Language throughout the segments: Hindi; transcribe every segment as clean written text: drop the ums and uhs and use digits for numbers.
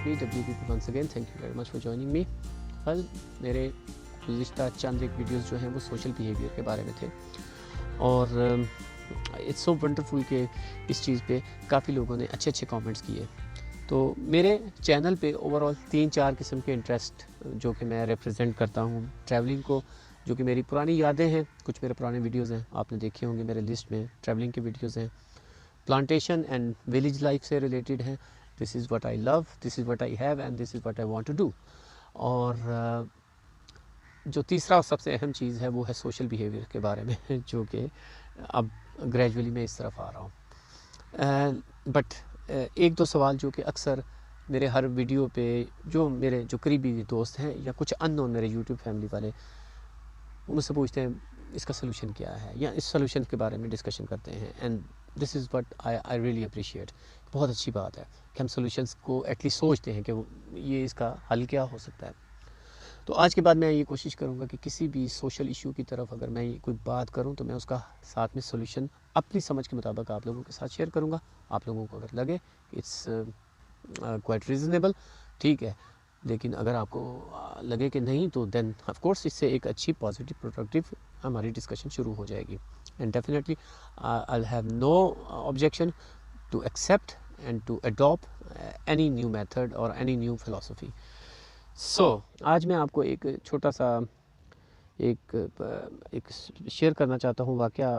Me WPP once again, thank you very much for joining me. कल मेरे गुज़िश्ता चंद एक वीडियोस जो हैं वो सोशल बिहेवियर के बारे में थे और इट्स सो वंडरफुल कि इस चीज़ पे काफ़ी लोगों ने अच्छे अच्छे कमेंट्स किए। तो मेरे चैनल पे ओवरऑल 3-4 किस्म के इंटरेस्ट जो कि मैं रिप्रेजेंट करता हूँ। ट्रैवलिंग को, जो कि मेरी पुरानी यादें हैं, कुछ मेरे पुराने वीडियोज़ हैं, आपने देखे होंगे मेरे लिस्ट में ट्रैवलिंग के वीडियोज़ हैं। प्लांटेशन एंड विलेज लाइफ से रिलेटेड हैं, this is what I love, this is what I have and this is what I want to do. और जो तीसरा और सबसे अहम चीज़ है वो है सोशल बिहेवियर के बारे में जो कि अब ग्रेजुअली मैं इस तरफ आ रहा हूँ। बट एक दो सवाल जो कि अक्सर मेरे हर वीडियो पे जो मेरे जो करीबी दोस्त हैं या कुछ अननोन मेरे यूट्यूब फैमिली वाले वो मुझसे पूछते हैं इसका सलूशन क्या है, या इस सलूशन के बारे में डिस्कशन करते हैं। And this is what I really appreciate. बहुत अच्छी बात है कि हम सॉल्यूशंस को एटलीस्ट सोचते हैं कि ये इसका हल क्या हो सकता है। तो आज के बाद मैं ये कोशिश करूँगा कि किसी भी सोशल इशू की तरफ अगर मैं कोई बात करूँ तो मैं उसका साथ में सॉल्यूशन अपनी समझ के मुताबिक आप लोगों के साथ शेयर करूँगा। आप लोगों को अगर लगे इट्स क्वाइट रीज़नेबल, ठीक है, लेकिन अगर आपको लगे कि नहीं तो देन ऑफ कोर्स इससे एक अच्छी पॉजिटिव प्रोडक्टिव हमारी डिस्कशन शुरू हो जाएगी। And definitely I have no objection to accept and to adopt any new method और एनी न्यू फिलॉसफी। आज मैं आपको एक छोटा सा एक शेयर करना चाहता हूँ वाक़या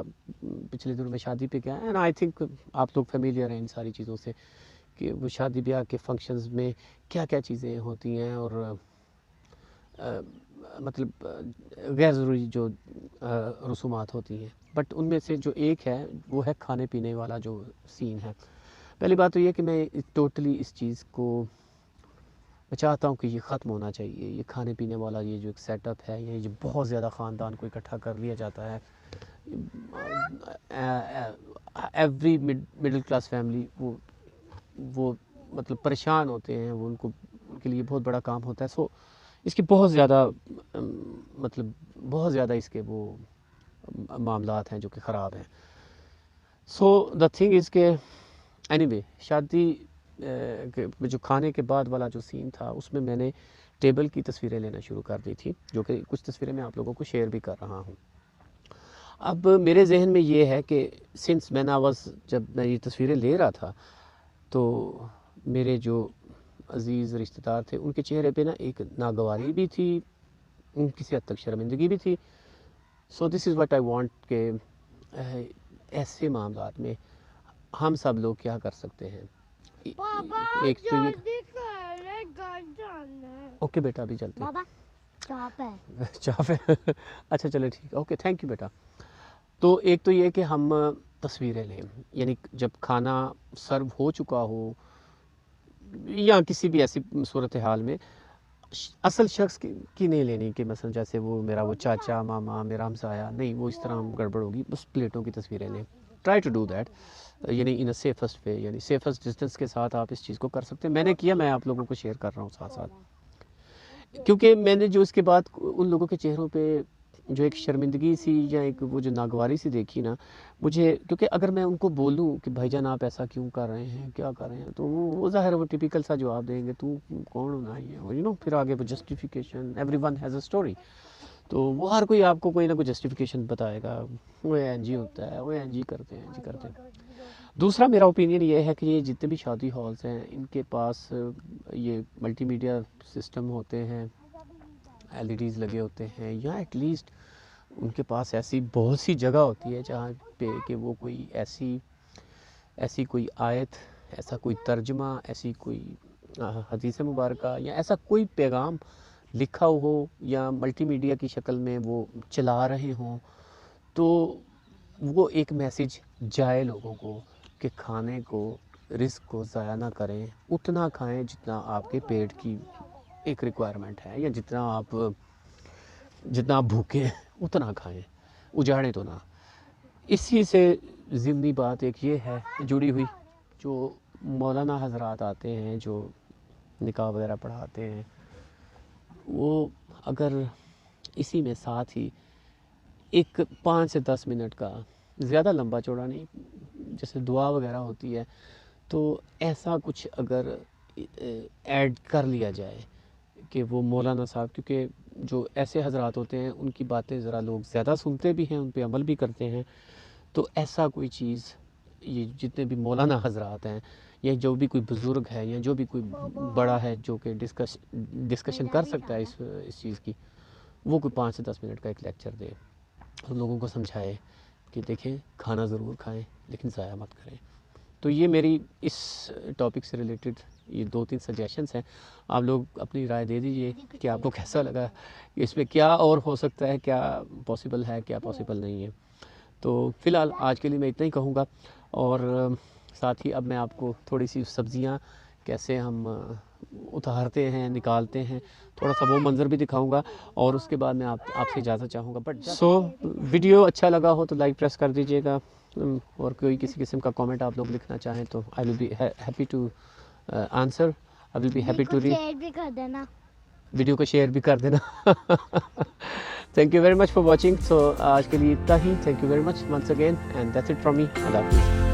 पिछले दिनों में शादी पे गया। एंड आई थिंक आप लोग फेमिलियर हैं इन सारी चीज़ों से कि वो शादी ब्याह के फंक्शंस में क्या क्या चीज़ें होती हैं और मतलब गैर ज़रूरी जो रसूमात होती हैं। बट उनमें से जो एक है वो है खाने पीने वाला जो सीन है। पहली बात तो ये कि मैं टोटली इस चीज़ को मैं चाहता हूँ कि ये ख़त्म होना चाहिए। ये खाने पीने वाला ये जो एक सेटअप है, ये जो बहुत ज़्यादा ख़ानदान को इकट्ठा कर लिया जाता है, एवरी मिडिल क्लास फैमिली वो मतलब परेशान होते हैं, वो उनके लिए बहुत बड़ा काम होता है। सो इसके बहुत ज़्यादा मतलब बहुत ज़्यादा इसके वो मामलात हैं जो कि ख़राब हैं। सो द थिंग इज़ के एनीवे शादी जो खाने के बाद वाला जो सीन था उसमें मैंने टेबल की तस्वीरें लेना शुरू कर दी थी, जो कि कुछ तस्वीरें मैं आप लोगों को शेयर भी कर रहा हूँ। अब मेरे जहन में ये है कि सिंस मैन आवाज़ जब मैं ये तस्वीरें ले रहा था तो मेरे जो अज़ीज़ रिश्तेदार थे उनके चेहरे पे ना एक नागवारी भी थी, किसी हद तक शर्मिंदगी भी थी। So this is what I want के ऐसे मामलात में हम सब लोग क्या कर सकते हैं। एक तो ये ओके बेटा अभी चलते हैं। चाप है अच्छा चले ठीक है, ओके थैंक यू बेटा। तो एक तो ये कि हम तस्वीरें लें, यानी जब खाना सर्व हो चुका हो या किसी भी ऐसी सूरत हाल में असल शख्स की नहीं लेनी कि मसलन जैसे वो मेरा वो चाचा मामा मेरा हमसाया, नहीं वो इस तरह हम गड़बड़ होगी। बस प्लेटों की तस्वीरें लें, ट्राई टू डू दैट, यानी इन अ सेफेस्ट वे, यानी सेफेस्ट डिस्टेंस के साथ आप इस चीज़ को कर सकते हैं। मैंने किया, मैं आप लोगों को शेयर कर रहा हूँ साथ साथ, क्योंकि मैंने जो इसके बाद उन लोगों के चेहरों पे जो एक शर्मिंदगी सी या एक वो जो नागवारी सी देखी ना मुझे, क्योंकि अगर मैं उनको बोलूँ कि भाईजान आप ऐसा क्यों कर रहे हैं, क्या कर रहे हैं, तो वो ज़ाहिर है वो टिपिकल सा जवाब देंगे, तू कौन होना है, यू नो, फिर आगे वो justification, everyone has a story. तो वो हर कोई आपको कोई ना कोई जस्टिफिकेशन बताएगा, वो एन जी होता है, वो एन जी करते हैं, जी करते हैं। दूसरा मेरा ओपिनियन ये है कि ये जितने भी शादी हॉल्स हैं इनके पास ये मल्टीमीडिया सिस्टम होते हैं, एलईडीज़ लगे होते हैं, या एटलीस्ट उनके पास ऐसी बहुत सी जगह होती है जहाँ पे कि वो कोई ऐसी कोई आयत, ऐसा कोई तर्जमा, ऐसी कोई हदीस मुबारक या ऐसा कोई पैगाम लिखा हो या मल्टीमीडिया की शक्ल में वो चला रहे हों, तो वो एक मैसेज जाए लोगों को कि खाने को, रिस्क को ज़ाया ना करें, उतना खाएं जितना आपके पेट की एक रिक्वायरमेंट है, या जितना आप भूखे हैं उतना खाएं, उजाड़ें तो ना। इसी से ज़िमनी बात एक ये है जुड़ी हुई, जो मौलाना हजरात आते हैं जो निकाह वगैरह पढ़ाते हैं, वो अगर इसी में साथ ही एक 5 से 10 मिनट का, ज़्यादा लंबा चौड़ा नहीं, जैसे दुआ वगैरह होती है, तो ऐसा कुछ अगर ऐड कर लिया जाए कि वो मौलाना साहब, क्योंकि जो ऐसे हजरात होते हैं उनकी बातें ज़रा लोग ज़्यादा सुनते भी हैं, उन पे अमल भी करते हैं। तो ऐसा कोई चीज़, ये जितने भी मौलाना हजरात हैं या जो भी कोई बुज़ुर्ग है या जो भी कोई बड़ा है जो कि डिस्कशन कर सकता है इस चीज़ की, वो कोई 5 से 10 मिनट का एक लेक्चर दे और लोगों को समझाए कि देखें खाना ज़रूर खाएं लेकिन ज़ाया मत करें। तो ये मेरी इस टॉपिक से रिलेटेड ये 2-3 सजेशंस हैं। आप लोग अपनी राय दे दीजिए कि आपको कैसा लगा, इसमें क्या और हो सकता है, क्या पॉसिबल है, क्या पॉसिबल नहीं है। तो फ़िलहाल आज के लिए मैं इतना ही कहूँगा। और साथ ही अब मैं आपको थोड़ी सी सब्ज़ियाँ कैसे हम उतारते हैं, निकालते हैं, थोड़ा सा वो मंज़र भी दिखाऊंगा और उसके बाद मैं आपसे इजाज़त चाहूँगा। बट वीडियो अच्छा लगा हो तो लाइक प्रेस कर दीजिएगा, और कोई किसी किस्म का कमेंट आप लोग लिखना चाहें तो I will be happy to answer, I will be happy to read. Share भी कर देना, वीडियो को शेयर भी कर देना। Thank you very much for watching. So आज के लिए इतना ही। Thank you very much once again and that's it from me. अल्लाह हाफिज़।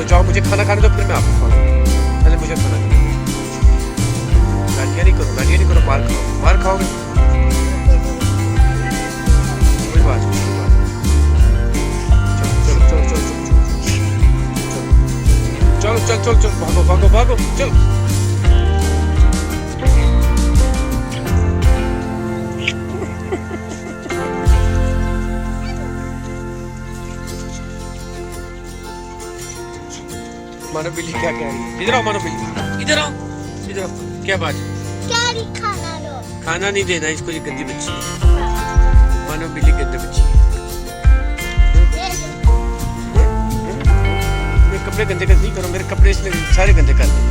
जाओ, मुझे खाना खाने दो, फिर मैं आपको खाऊंगा। पहले मुझे खाना खाने दो। बैठिए नहीं करो, मार खाओगे। कोई बात नहीं, चलो भागो चलो। मानो बिल्ली क्या कह रही है? इधर आओ मानो बिल्ली, इधर आओ। क्या बात है? खाना लो। खाना नहीं देना इसको, ये गंदी बच्ची है। मानो बिल्ली गंदी बच्ची है। मेरे कपड़े गंदे नहीं करो, मेरे कपड़े इसने सारे गंदे कर दिए।